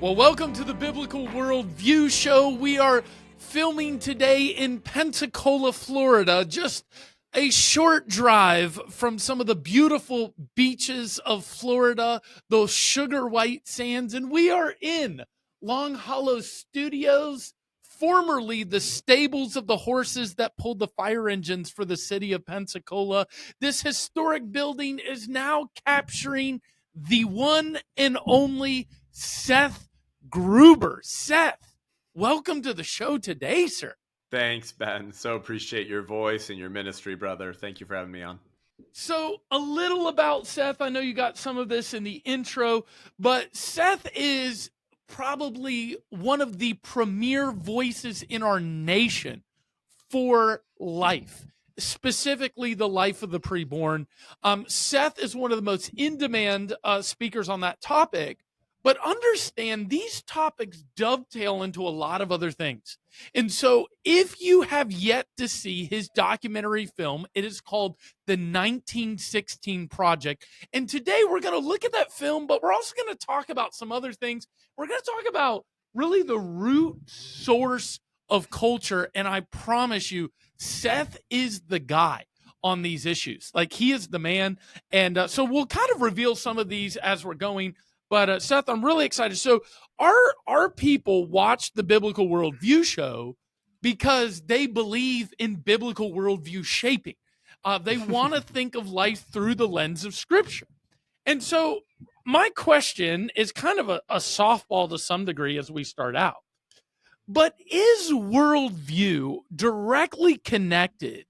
Well, welcome to the Biblical Worldview Show. We are filming today in Pensacola, Florida, just a short drive from some of the beautiful beaches of Florida, those sugar white sands, and we are in Long Hollow Studios, formerly the stables of the horses that pulled the fire engines for the city of Pensacola. This historic building is now capturing the one and only Seth Gruber. Seth, welcome to the show today, sir. Thanks, Ben. So appreciate your voice and your ministry, brother. Thank you for having me on. So, a little about Seth. I know you got some of this in the intro, but Seth is probably one of the premier voices in our nation for life, specifically the life of the preborn. Seth is one of the most in-demand speakers on that topic. But understand these topics dovetail into a lot of other things. And so if you have yet to see his documentary film, it is called The 1916 Project. And today we're going to look at that film, but we're also going to talk about some other things. We're going to talk about really the root source of culture. And I promise you, Seth is the guy on these issues. Like, he is the man. And so we'll kind of reveal some of these as we're going. But Seth, I'm really excited. So our people watch the Biblical Worldview show because they believe in biblical worldview shaping. They want to think of life through the lens of Scripture. And so my question is kind of a softball to some degree as we start out. But is worldview directly connected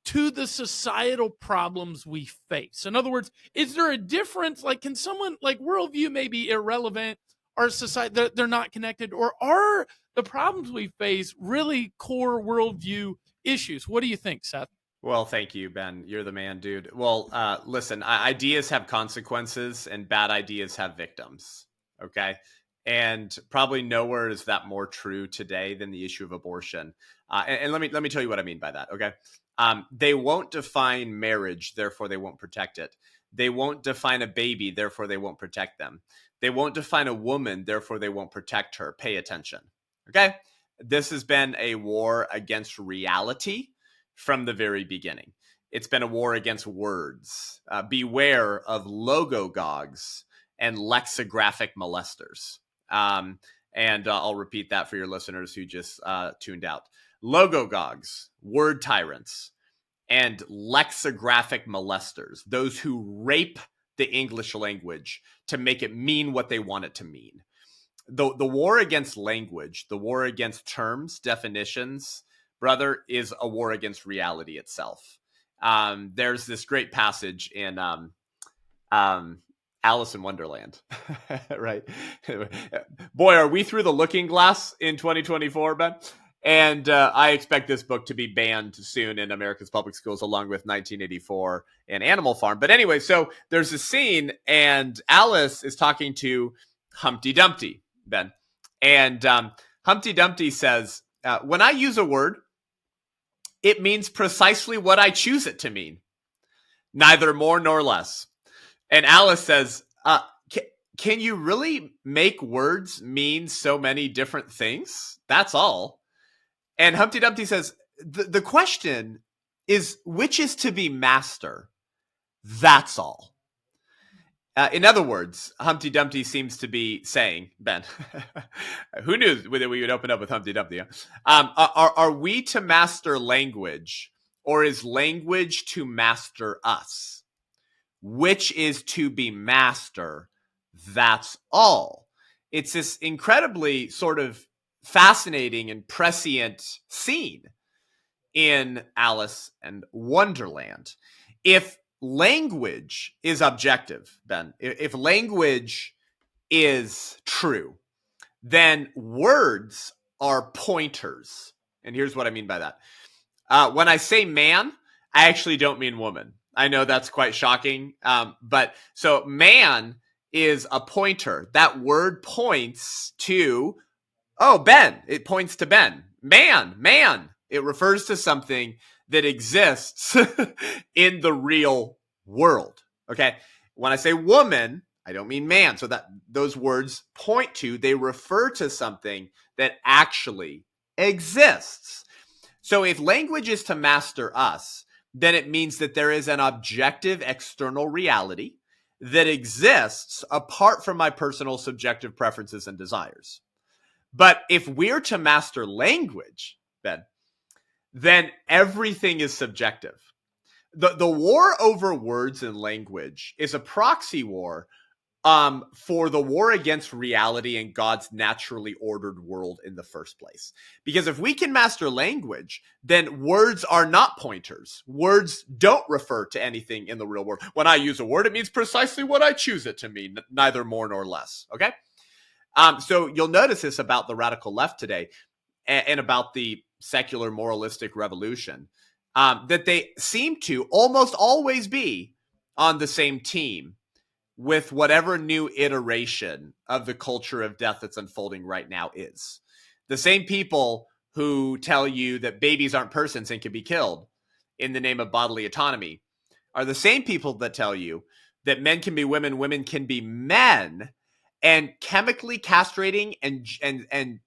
to the societal problems we face? In other words, is there a difference? Like, can someone, like, worldview may be irrelevant, our society, they're not connected, or are the problems we face really core worldview issues? What do you think, Seth? Well, thank you, Ben. You're the man, dude. Well, listen, ideas have consequences and bad ideas have victims. Okay. And probably nowhere is that more true today than the issue of abortion. And let me tell you what I mean by that. Okay. They won't define marriage, therefore they won't protect it. They won't define a baby, therefore they won't protect them. They won't define a woman, therefore they won't protect her. Pay attention. Okay? This has been a war against reality from the very beginning. It's been a war against words. Beware of logogogues and lexicographic molesters. And I'll repeat that for your listeners who just tuned out. Logogogues, word tyrants, and lexicographic molesters, those who rape the English language to make it mean what they want it to mean. The war against language, the war against terms, definitions, brother, is a war against reality itself. There's this great passage in Alice in Wonderland, right? Boy, are we through the looking glass in 2024, Ben? And I expect this book to be banned soon in America's public schools, along with 1984 and Animal Farm. But anyway, so there's a scene, and Alice is talking to Humpty Dumpty, Ben. And Humpty Dumpty says, when I use a word, it means precisely what I choose it to mean, neither more nor less. And Alice says, can you really make words mean so many different things? That's all. And Humpty Dumpty says, the question is, which is to be master? That's all. In other words, Humpty Dumpty seems to be saying, Ben, who knew that we would open up with Humpty Dumpty? Huh? Are we to master language, or is language to master us? Which is to be master? That's all. It's this incredibly sort of fascinating and prescient scene in Alice and Wonderland. If language is objective, Ben, if language is true, then words are pointers. And here's what I mean by that. When I say man, I actually don't mean woman. I know that's quite shocking. But so man is a pointer. That word points to, Ben. It points to Ben. Man. It refers to something that exists in the real world. Okay. When I say woman, I don't mean man. So that those words point to, they refer to something that actually exists. So if language is to master us, then it means that there is an objective external reality that exists apart from my personal subjective preferences and desires. But if we're to master language, Ben, then everything is subjective. The war over words and language is a proxy war for the war against reality and God's naturally ordered world in the first place. Because if we can master language, then words are not pointers. Words don't refer to anything in the real world. When I use a word, it means precisely what I choose it to mean, neither more nor less. Okay? So you'll notice this about the radical left today and about the secular moralistic revolution, that they seem to almost always be on the same team with whatever new iteration of the culture of death that's unfolding right now is. The same people who tell you that babies aren't persons and can be killed in the name of bodily autonomy are the same people that tell you that men can be women, women can be men, and chemically castrating and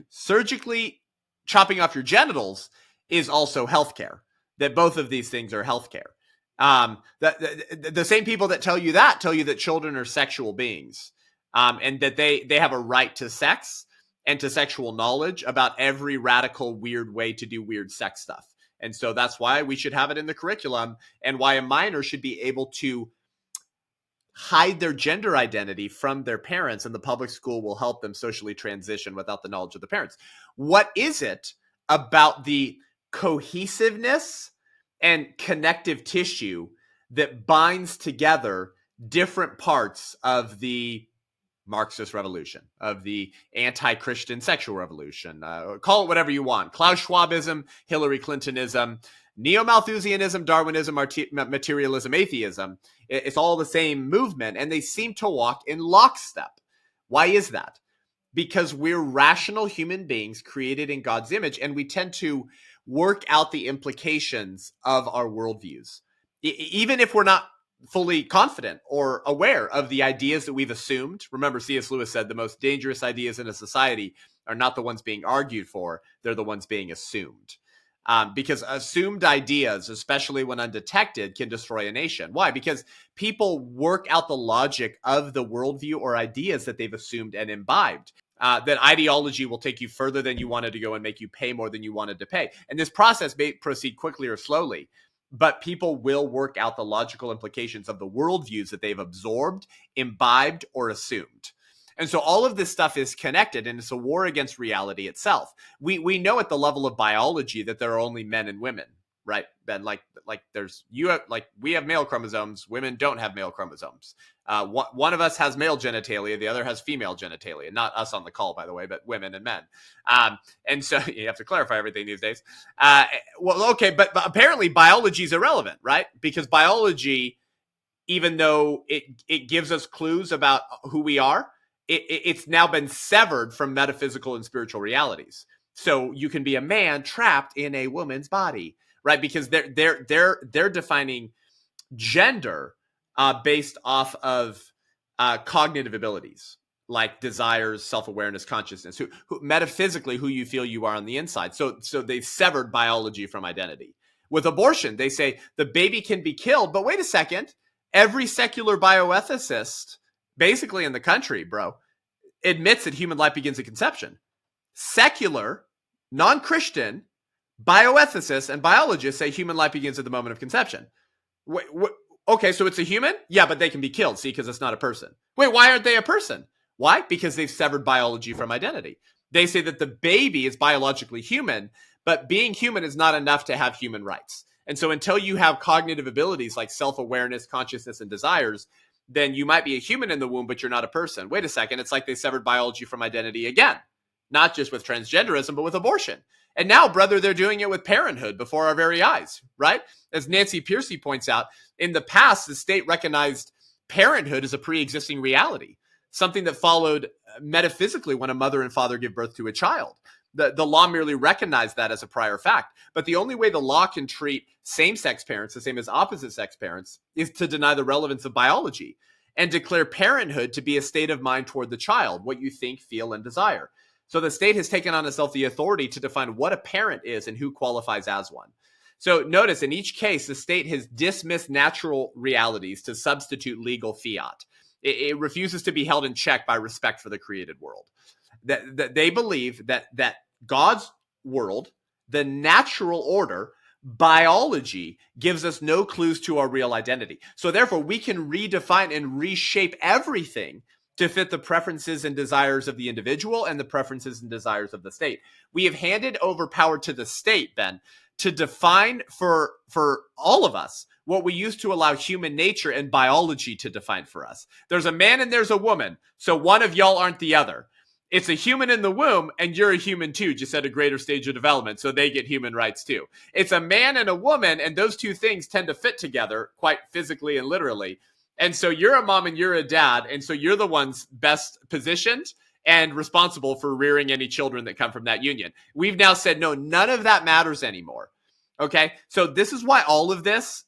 surgically chopping off your genitals is also healthcare. That both of these things are healthcare. The same people that tell you that children are sexual beings, and that they have a right to sex and to sexual knowledge about every radical, weird way to do weird sex stuff. And so that's why we should have it in the curriculum, and why a minor should be able to hide their gender identity from their parents, and the public school will help them socially transition without the knowledge of the parents. What is it about the cohesiveness and connective tissue that binds together different parts of the Marxist revolution, of the anti-Christian sexual revolution? Call it whatever you want. Klaus Schwabism, Hillary Clintonism, neo-Malthusianism, Darwinism, materialism, atheism. It's all the same movement, and they seem to walk in lockstep. Why is that? Because we're rational human beings created in God's image, and we tend to work out the implications of our worldviews. Even if we're not fully confident or aware of the ideas that we've assumed. Remember, C.S. Lewis said the most dangerous ideas in a society are not the ones being argued for, they're the ones being assumed. Because assumed ideas, especially when undetected, can destroy a nation. Why? Because people work out the logic of the worldview or ideas that they've assumed and imbibed. That ideology will take you further than you wanted to go and make you pay more than you wanted to pay. And this process may proceed quickly or slowly, but people will work out the logical implications of the worldviews that they've absorbed, imbibed, or assumed. And so all of this stuff is connected, and it's a war against reality itself. We know at the level of biology that there are only men and women, right, Ben? Like we have male chromosomes, women don't have male chromosomes. One of us has male genitalia, the other has female genitalia. Not us on the call, by the way, but women and men. And so you have to clarify everything these days. But apparently biology is irrelevant, right? Because biology, even though it gives us clues about who we are, it's now been severed from metaphysical and spiritual realities. So you can be a man trapped in a woman's body, right? Because they're defining gender based off of cognitive abilities like desires, self-awareness, consciousness, who metaphysically who you feel you are on the inside. So they've severed biology from identity. With abortion, they say the baby can be killed, but wait a second, every secular bioethicist basically in the country, bro, admits that human life begins at conception. Secular, non-Christian bioethicists and biologists say human life begins at the moment of conception. Okay, so it's a human? Yeah, but they can be killed, see, because it's not a person. Wait, why aren't they a person? Why? Because they've severed biology from identity. They say that the baby is biologically human, but being human is not enough to have human rights. And so until you have cognitive abilities like self-awareness, consciousness, and desires, then you might be a human in the womb, but you're not a person. Wait a second, it's like they severed biology from identity again. Not just with transgenderism, but with abortion. And now, brother, they're doing it with parenthood before our very eyes, right? As Nancy Pearcey points out, in the past, the state recognized parenthood as a pre-existing reality, something that followed metaphysically when a mother and father give birth to a child. The law merely recognized that as a prior fact. But the only way the law can treat same-sex parents the same as opposite-sex parents is to deny the relevance of biology. and declare parenthood to be a state of mind toward the child, what you think, feel, and desire. So the state has taken on itself the authority to define what a parent is and who qualifies as one. So notice in each case, the state has dismissed natural realities to substitute legal fiat. It refuses to be held in check by respect for the created world. That they believe that God's world, the natural order, biology, gives us no clues to our real identity. So therefore, we can redefine and reshape everything to fit the preferences and desires of the individual and the preferences and desires of the state. We have handed over power to the state, Ben, to define for all of us what we used to allow human nature and biology to define for us. There's a man and there's a woman, so one of y'all aren't the other. It's a human in the womb, and you're a human too, just at a greater stage of development, so they get human rights too. It's a man and a woman, and those two things tend to fit together quite physically and literally. And so you're a mom and you're a dad, and so you're the ones best positioned and responsible for rearing any children that come from that union. We've now said, no, none of that matters anymore. Okay? So this is why all of this,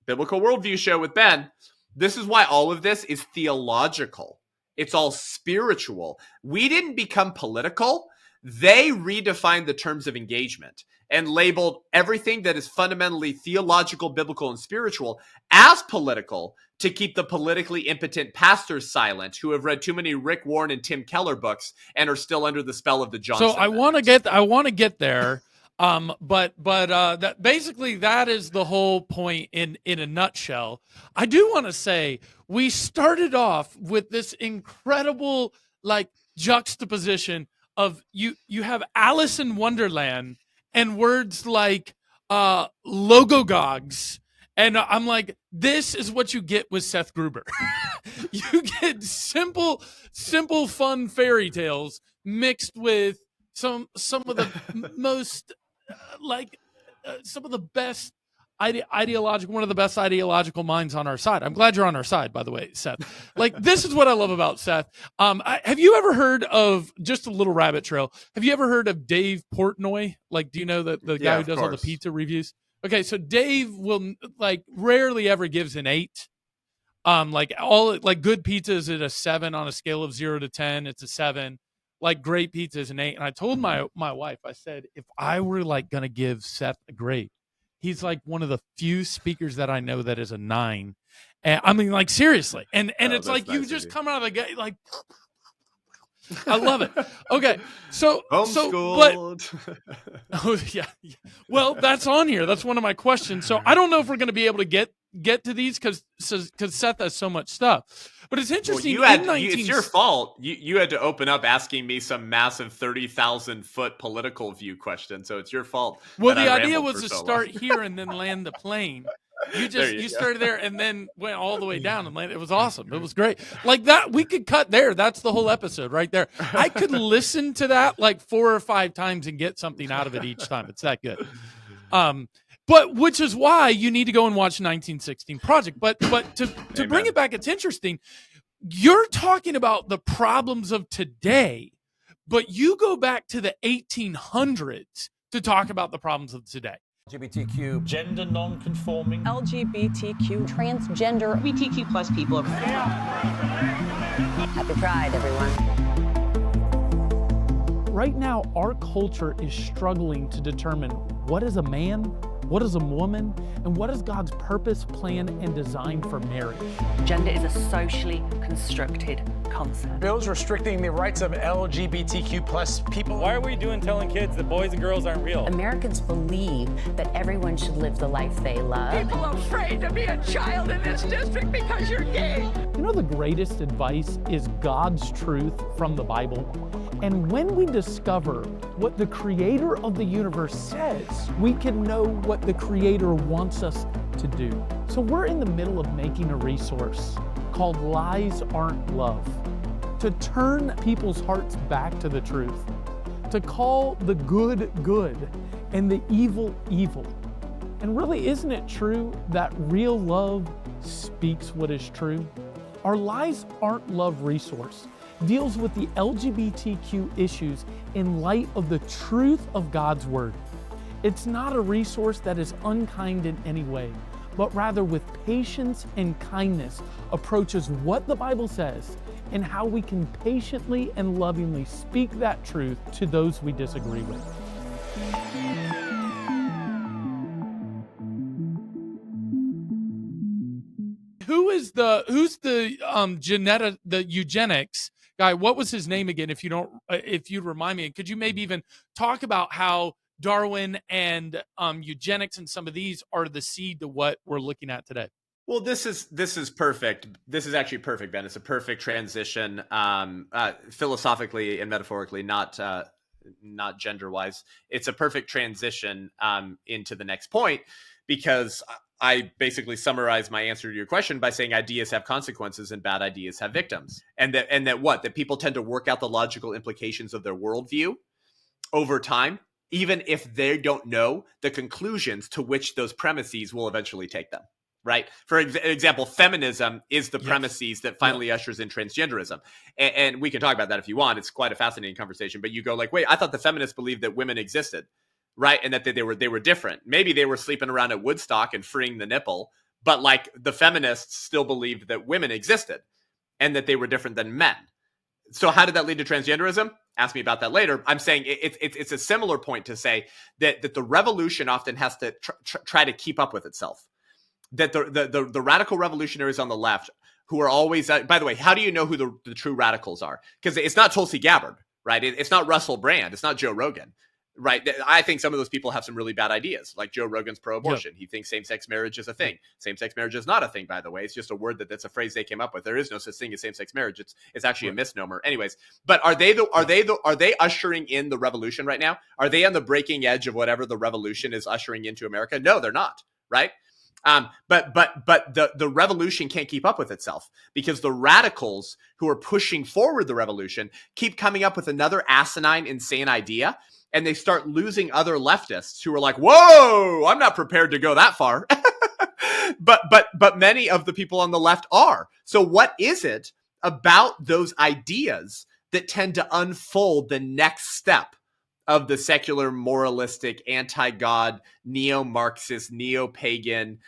Biblical Worldview show with Ben, this is why all of this is theological. It's all spiritual. We didn't become political. They redefined the terms of engagement and labeled everything that is fundamentally theological, biblical, and spiritual as political to keep the politically impotent pastors silent who have read too many Rick Warren and Tim Keller books and are still under the spell of the Johnson. So I want to get there. But that basically that is the whole point in a nutshell. I do want to say we started off with this incredible like juxtaposition of you have Alice in Wonderland and words like logogogs, and I'm like, this is what you get with Seth Gruber. You get simple fun fairy tales mixed with some of the most some of the best one of the best ideological minds on our side. I'm glad you're on our side, by the way, Seth. Like, this is what I love about Seth. Have you ever heard of, just a little rabbit trail, have you ever heard of Dave Portnoy? Like, do you know the guy who does all the pizza reviews? Okay, so Dave will rarely ever gives an 8. Good pizza is at a 7 on a scale of 0 to 10. It's a 7. Like, great pizza is an 8. And I told my wife, I said, if I were gonna give Seth a grade, he's like one of the few speakers that I know that is a 9. And I mean, seriously. And it's like, nice, you just come out of the gate like, I love it. Okay. Homeschooled. Oh yeah. Well, that's on here. That's one of my questions. So I don't know if we're going to be able to get to these because Seth has so much stuff. But it's interesting. Well, it's your fault. You had to open up asking me some massive 30,000-foot political view question, so it's your fault. Well, the idea was to start here and then land the plane. You started there and then went all the way down and landed. It was awesome. It was great. Like that, we could cut there. That's the whole episode right there. I could listen to that 4 or 5 times and get something out of it each time. It's that good. But which is why you need to go and watch 1916 Project. But to bring it back, it's interesting. You're talking about the problems of today, but you go back to the 1800s to talk about the problems of today. LGBTQ, gender non-conforming, LGBTQ, transgender, LGBTQ plus people. Happy Pride, everyone. Right now, our culture is struggling to determine what is a man, what is a woman, and what is God's purpose, plan, and design for marriage. Gender is a socially constructed concept. Bills restricting the rights of LGBTQ plus people. Why are we telling kids that boys and girls aren't real? Americans believe that everyone should live the life they love. People are afraid to be a child in this district because you're gay. You know, the greatest advice is God's truth from the Bible. And when we discover what the creator of the universe says, we can know what the creator wants us to do. So we're in the middle of making a resource called Lies Aren't Love, to turn people's hearts back to the truth, to call the good good and the evil evil. And really, isn't it true that real love speaks what is true? Our Lies Aren't Love resource deals with the LGBTQ issues in light of the truth of God's Word. It's not a resource that is unkind in any way, but rather with patience and kindness approaches what the Bible says and how we can patiently and lovingly speak that truth to those we disagree with. Who's the eugenics guy? What was his name again? If you'd remind me, could you maybe even talk about how Darwin and eugenics and some of these are the seed to what we're looking at today? Well, this is perfect. This is actually perfect, Ben. It's a perfect transition, philosophically and metaphorically, not gender wise. It's a perfect transition into the next point, because I basically summarize my answer to your question by saying ideas have consequences and bad ideas have victims, and that people tend to work out the logical implications of their worldview over time, even if they don't know the conclusions to which those premises will eventually take them. Right. For example, feminism is the premises that finally ushers in transgenderism. And we can talk about that if you want. It's quite a fascinating conversation. But you go like, wait, I thought the feminists believed that women existed, right? And that they were different. Maybe they were sleeping around at Woodstock and freeing the nipple, but like the feminists still believed that women existed and that they were different than men. So how did that lead to transgenderism? Ask me about that later. I'm saying it's a similar point to say that the revolution often has to try to keep up with itself. That the radical revolutionaries on the left, who are always, by the way, how do you know who the true radicals are? Because it's not Tulsi Gabbard, right? It's not Russell Brand. It's not Joe Rogan, right? I think some of those people have some really bad ideas. Like Joe Rogan's pro-abortion. He thinks same-sex marriage is a thing. Same-sex marriage is not a thing, by the way. It's just a word that's a phrase they came up with. There is no such thing as same-sex marriage. It's actually a misnomer. Anyways, but are they ushering in the revolution right now? Are they on the breaking edge of whatever the revolution is ushering into America? No, they're not, right? But the revolution can't keep up with itself, because the radicals who are pushing forward the revolution keep coming up with another asinine, insane idea, and they start losing other leftists who are like, "Whoa, I'm not prepared to go that far." but many of the people on the left are. So what is it about those ideas that tend to unfold the next step of the secular, moralistic, anti-God, neo-Marxist, neo-pagan,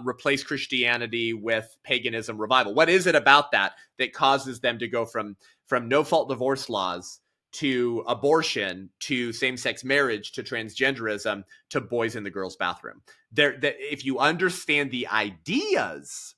replace Christianity with paganism revival? What is it about that causes them to go from no-fault divorce laws to abortion to same-sex marriage to transgenderism to boys in the girls' bathroom? If you understand the ideas,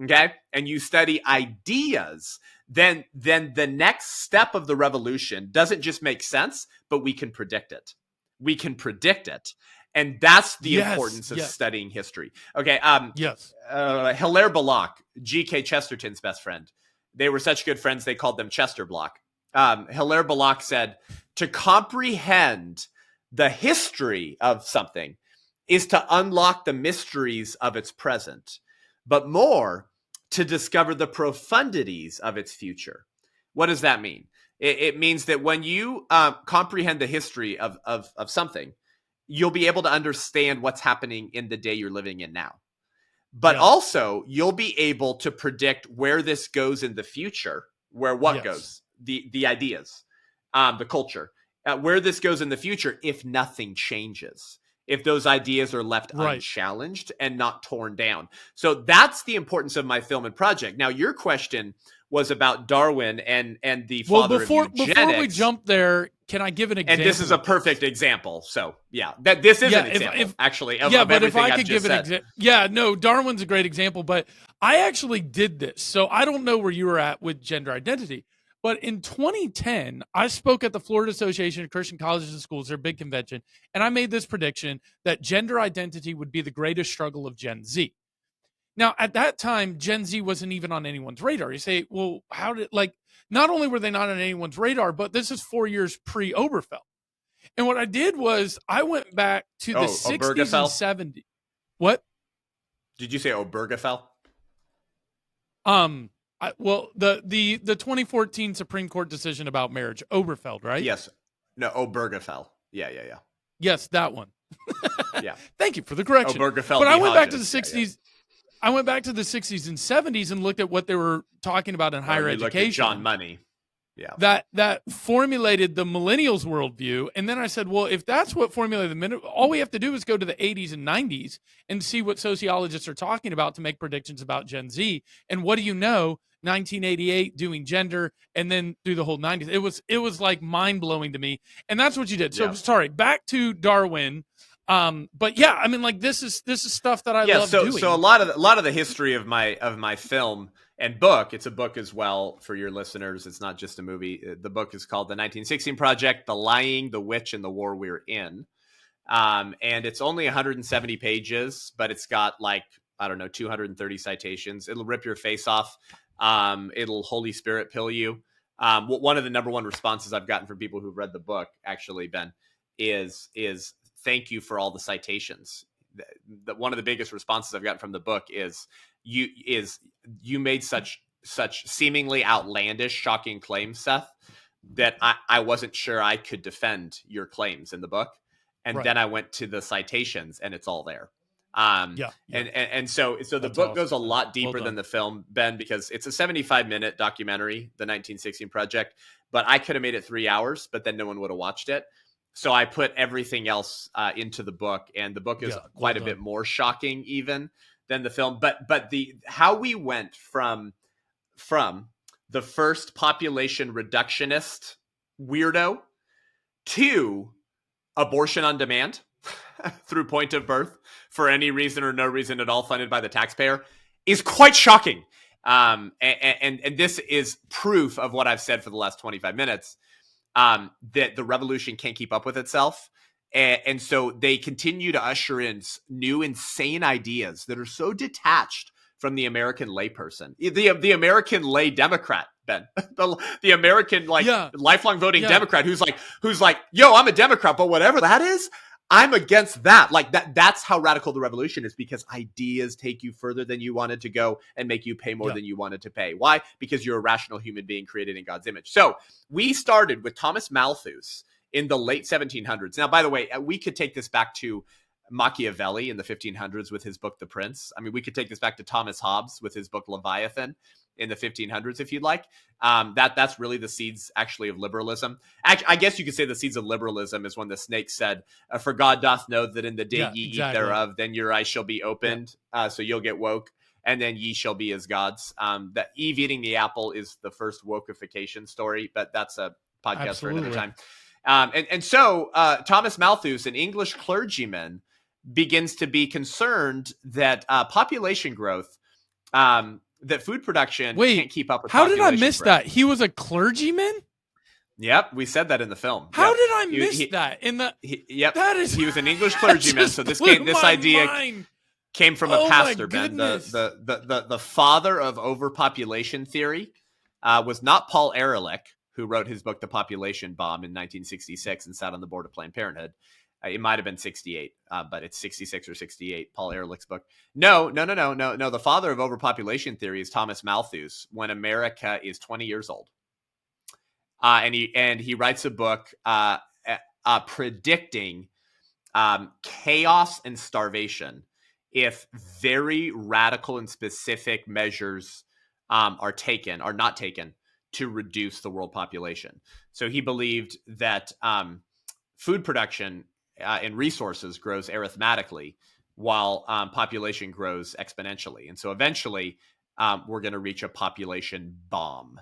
okay, and you study ideas, then the next step of the revolution doesn't just make sense, but we can predict it. We can predict it. And that's the importance of studying history. Okay. Hilaire Belloc, G.K. Chesterton's best friend. They were such good friends, they called them Chester Block. Hilaire Belloc said, to comprehend the history of something is to unlock the mysteries of its present, but more, to discover the profundities of its future. What does that mean? It means that when you comprehend the history of something, you'll be able to understand what's happening in the day you're living in now. But also, you'll be able to predict where this goes in the future, where what goes, the ideas, the culture, where this goes in the future if nothing changes, if those ideas are left unchallenged and not torn down. So that's the importance of my film and project. Now, your question was about Darwin and the father of eugenics. Before we jump there, can I give an example? And this is a perfect example. So, this is an example, actually, of everything if I could give an example. Darwin's a great example, but I actually did this. So I don't know where you were at with gender identity. But in 2010, I spoke at the Florida Association of Christian Colleges and Schools, their big convention, and I made this prediction that gender identity would be the greatest struggle of Gen Z. Now, at that time, Gen Z wasn't even on anyone's radar. You say, well, not only were they not on anyone's radar, but this is 4 years pre-Oberfell. And what I did was I went back to the 60s and 70s. What? Did you say Obergefell? The 2014 Supreme Court decision about marriage, Oberfeld, right? Yes. No, Obergefell. Yeah. Yes, that one. Yeah. Thank you for the correction. Obergefell. But I went back to the 60s. Yeah. I went back to the 60s and 70s and looked at what they were talking about in higher education. Looked at John Money. that formulated the millennials worldview. And then I said, well, if that's what formulated all we have to do is go to the 80s and 90s and see what sociologists are talking about to make predictions about Gen Z. And what do you know? 1988 doing gender, and then through the whole 90s. It was like mind blowing to me. And that's what you did. So sorry, back to Darwin. But yeah, I mean, like this is stuff that I love doing. So a lot of the history of my film and book, it's a book as well for your listeners. It's not just a movie. The book is called The 1916 Project, The Lying, the Witch, and the War We're In. And it's only 170 pages, but it's got 230 citations. It'll rip your face off. It'll Holy Spirit pill you. One of the number one responses I've gotten from people who've read the book, actually, Ben, is thank you for all the citations. One of the biggest responses I've gotten from the book is you made such seemingly outlandish, shocking claims, Seth, that I wasn't sure I could defend your claims in the book. And then I went to the citations and it's all there. And so the book goes a lot deeper than the film, Ben, because it's a 75-minute documentary, The 1916 Project, but I could have made it 3 hours, but then no one would have watched it. So I put everything else into the book, and the book is quite a bit more shocking even than the film. But how we went from the first population reductionist weirdo to abortion on demand through point of birth for any reason or no reason at all, funded by the taxpayer, is quite shocking. And this is proof of what I've said for the last 25 minutes. That the revolution can't keep up with itself. And so they continue to usher in new insane ideas that are so detached from the American layperson, the American lay Democrat, Ben, the American lifelong voting Democrat who's like, yo, I'm a Democrat, but whatever that is, I'm against that. That's how radical the revolution is, because ideas take you further than you wanted to go and make you pay more than you wanted to pay. Why? Because you're a rational human being created in God's image. So we started with Thomas Malthus in the late 1700s. Now, by the way, we could take this back to Machiavelli in the 1500s with his book, The Prince. I mean, we could take this back to Thomas Hobbes with his book, Leviathan, in the 1500s, if you'd like. That's really the seeds, actually, of liberalism. I guess you could say the seeds of liberalism is when the snake said, "For God doth know that in the day ye eat thereof, then your eyes shall be opened, so you'll get woke, and then ye shall be as gods." That Eve eating the apple is the first wokeification story, but that's a podcast for another time. So Thomas Malthus, an English clergyman, begins to be concerned that population growth, that food production can't keep up with population growth. How did I miss growth. that? He was a clergyman? Yep, we said that in the film. How did I miss that? He was an English clergyman, so this idea came from a pastor, Ben. The father of overpopulation theory was not Paul Ehrlich, who wrote his book, The Population Bomb, in 1966 and sat on the board of Planned Parenthood. It might have been 68, but it's 66 or 68, Paul Ehrlich's book. No. The father of overpopulation theory is Thomas Malthus, when America is 20 years old. And he writes a book predicting chaos and starvation if very radical and specific measures are not taken to reduce the world population. So he believed that food production and resources grows arithmetically while population grows exponentially. And so eventually we're going to reach a population bomb.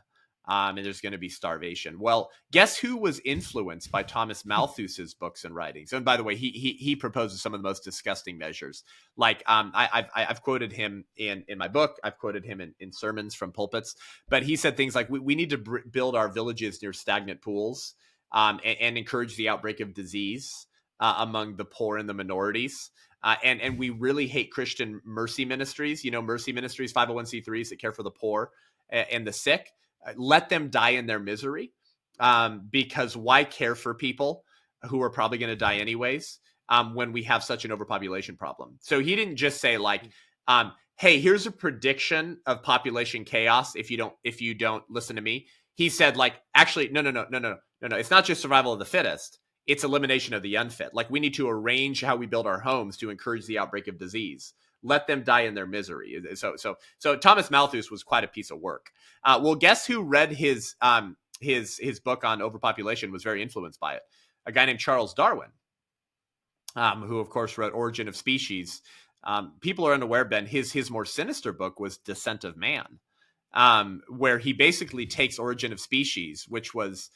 And there's going to be starvation. Well, guess who was influenced by Thomas Malthus's books and writings? And by the way, he proposes some of the most disgusting measures. Like I've quoted him in my book. I've quoted him in sermons from pulpits. But he said things like, we need to build our villages near stagnant pools and encourage the outbreak of disease among the poor and the minorities. And we really hate Christian mercy ministries. Mercy ministries, 501c3s that care for the poor and the sick. Let them die in their misery, because why care for people who are probably going to die anyways when we have such an overpopulation problem? So he didn't just say hey, here's a prediction of population chaos if you don't listen to me. He said actually, no. It's not just survival of the fittest. It's elimination of the unfit. We need to arrange how we build our homes to encourage the outbreak of disease. Let them die in their misery. So Thomas Malthus was quite a piece of work. Well, guess who read his his book on overpopulation was very influenced by it. A guy named Charles Darwin, who of course wrote Origin of Species. People are unaware, Ben, his more sinister book was Descent of Man, where he basically takes Origin of Species, which was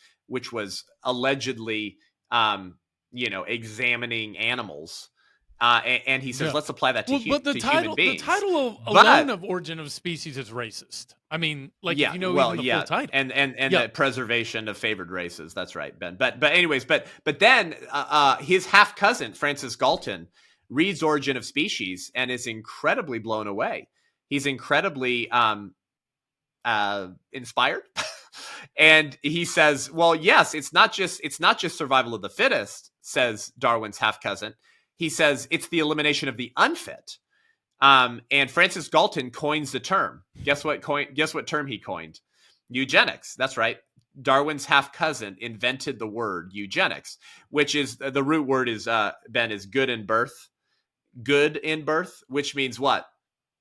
allegedly examining animals, and he says, let's apply that to, human beings. The title alone of Origin of Species is racist. I mean, like, even the full title. And the preservation of favored races. That's right, Ben. But then his half cousin, Francis Galton, reads Origin of Species and is incredibly blown away. He's incredibly inspired. And he says, well, yes, it's not just survival of the fittest, says Darwin's half cousin. He says it's the elimination of the unfit. And Francis Galton coins the term. Guess what term he coined? Eugenics. That's right. Darwin's half cousin invented the word eugenics, which is the root word is Ben, is good in birth. Good in birth, which means what?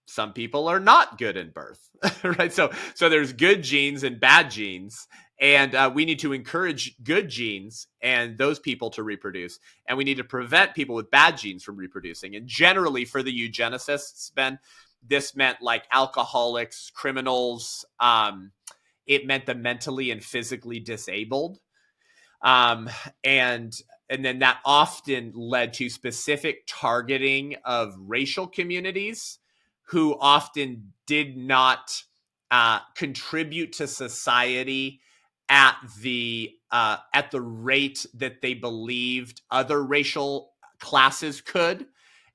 Some people are not good in birth, right? So there's good genes and bad genes, and we need to encourage good genes and those people to reproduce, and we need to prevent people with bad genes from reproducing. And generally, for the eugenicists, Ben, this meant like alcoholics, criminals. It meant the mentally and physically disabled, and then that often led to specific targeting of racial communities who often did not contribute to society at the rate that they believed other racial classes could.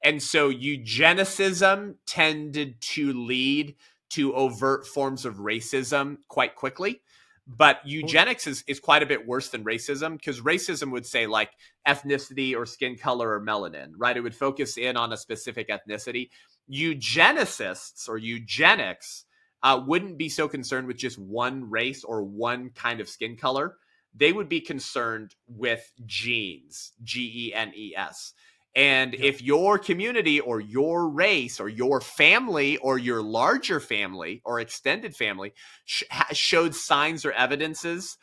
And so eugenicism tended to lead to overt forms of racism quite quickly. But eugenics is quite a bit worse than racism, because racism would say like ethnicity or skin color or melanin, right? It would focus in on a specific ethnicity. Eugenicists or eugenics wouldn't be so concerned with just one race or one kind of skin color. They would be concerned with genes, genes. And if your community or your race or your family or your larger family or extended family showed signs or evidences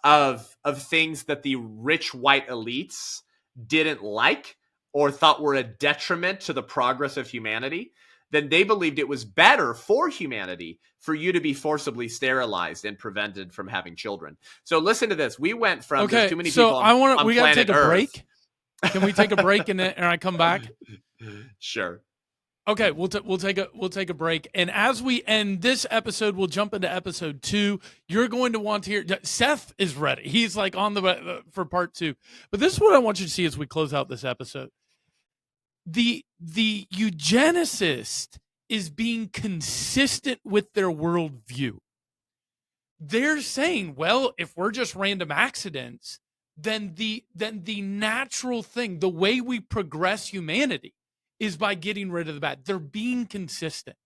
of things that the rich white elites didn't like or thought were a detriment to the progress of humanity, then they believed it was better for humanity for you to be forcibly sterilized and prevented from having children. So listen to this. We went from there's too many people on we got to take a Earth. break. Can we take a break and I come back? Sure. Okay, we'll take a break, and as we end this episode, we'll jump into episode 2. You're going to want to hear. Seth is ready. He's like on the for part 2. But this is what I want you to see as we close out this episode. The eugenicist is being consistent with their worldview. They're saying, well, if we're just random accidents, then the natural thing, the way we progress humanity, is by getting rid of the bad. They're being consistent.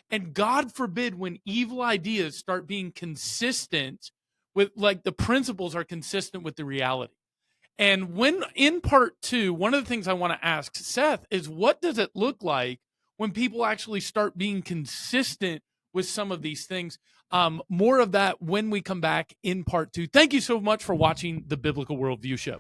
And God forbid when evil ideas start being consistent with, like, the principles are consistent with the reality. And when in part 2, one of the things I want to ask Seth is, what does it look like when people actually start being consistent with some of these things? More of that when we come back in part 2. Thank you so much for watching the Biblical Worldview Show.